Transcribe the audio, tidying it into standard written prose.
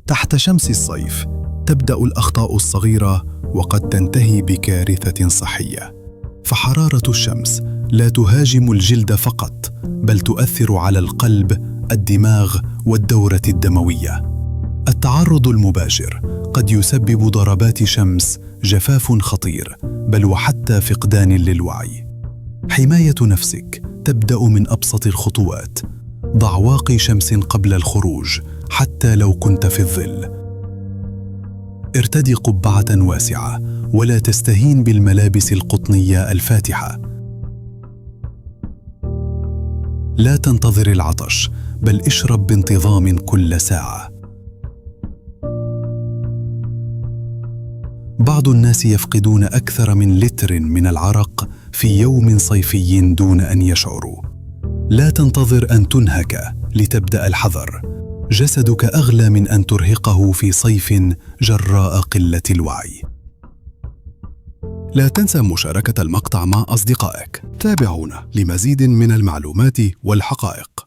تحت شمس الصيف تبدأ الأخطاء الصغيرة وقد تنتهي بكارثة صحية. فحرارة الشمس لا تهاجم الجلد فقط، بل تؤثر على القلب، الدماغ والدورة الدموية. التعرض المباشر قد يسبب ضربات شمس، جفاف خطير، بل وحتى فقدان للوعي. حماية نفسك تبدأ من أبسط الخطوات. ضع واقي شمس قبل الخروج حتى لو كنت في الظل. ارتدي قبعة واسعة ولا تستهين بالملابس القطنية الفاتحة. لا تنتظر العطش، بل اشرب بانتظام كل ساعة. بعض الناس يفقدون أكثر من لتر من العرق في يوم صيفي دون أن يشعروا. لا تنتظر أن تنهك لتبدأ الحذر. جسدك أغلى من أن ترهقه في صيف جراء قلة الوعي. لا تنسى مشاركة المقطع مع أصدقائك. تابعونا لمزيد من المعلومات والحقائق.